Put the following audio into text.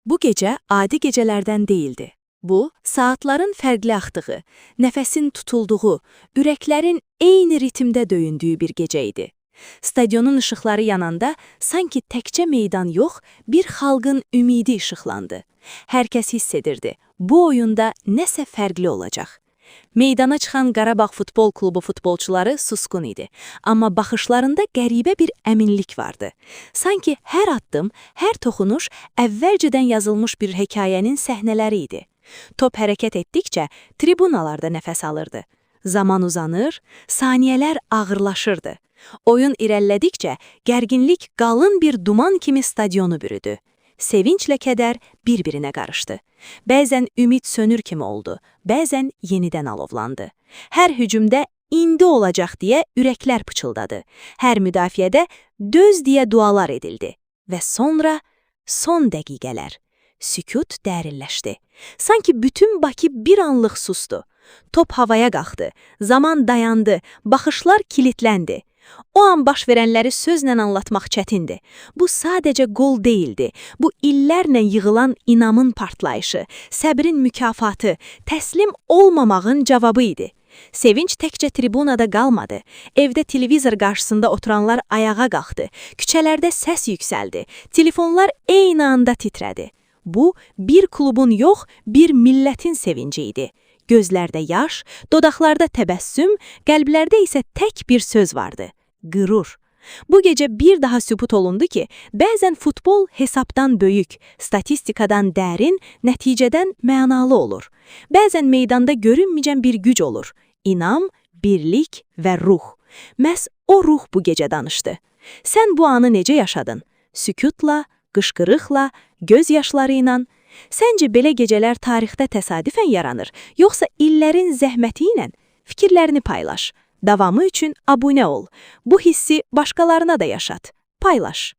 Bu gecə adi gecələrdən değildi. Bu, saatların fərqli axdığı, nəfəsin tutulduğu, ürəklərin eyni ritmdə döyündüyü bir gecə idi. Stadionun ışıqları yananda sanki təkcə meydan yox, bir xalqın ümidi işıqlandı. Hər kəs hiss edirdi, bu oyunda nəsə fərqli olacaq. Meydana çıxan Qarabağ Futbol Klubu futbolçuları susqun idi, amma baxışlarında qəribə bir əminlik vardı. Sanki hər addım, hər toxunuş əvvəlcədən yazılmış bir hekayənin səhnələri idi. Top hərəkət etdikcə tribunalarda nəfəs alırdı. Zaman uzanır, saniyələr ağırlaşırdı. Oyun irəlilədikcə gərginlik qalın bir duman kimi stadionu bürüdü. Sevinclə kədər bir-birinə qarışdı. Bəzən ümid sönür kimi oldu, bəzən yenidən alovlandı. Hər hücumda indi olacaq deyə ürəklər pıçıldadı. Hər müdafiədə döz deyə dualar edildi. Və sonra son dəqiqələr. Sükut dərinləşdi. Sanki bütün Bakı bir anlıq sustu. Top havaya qalxdı, zaman dayandı, baxışlar kilitləndi. O an baş verənləri sözlə anlatmaq çətindir. Bu sadəcə gol deyildi. Bu illərlə yığılan inamın partlayışı, səbrin mükafatı, təslim olmamağın cavabı idi. Sevinç təkcə tribunada qalmadı. Evdə televizor qarşısında oturanlar ayağa qalxdı. Küçələrdə səs yüksəldi. Telefonlar eyni anda titrədi. Bu, bir klubun yox, bir millətin sevinci idi. Gözlərdə yaş, dodaqlarda təbəssüm, qəlblərdə isə tək bir söz vardı. Qürur. Bu gecə bir daha sübut olundu ki, bəzən futbol hesabdan böyük, statistikadan dərin, nəticədən mənalı olur. Bəzən meydanda görünməyən bir güc olur. İnam, birlik və ruh. Məhz o ruh bu gecə danışdı. Sən bu anı necə yaşadın? Sükutla, qışqırıqla, göz yaşları ilə. Səncə belə gecələr tarixdə təsadüfən yaranır, yoxsa illərin zəhməti ilə? Fikirlərini paylaş. Davamı üçün abunə ol. Bu hissi başqalarına da yaşat. Paylaş.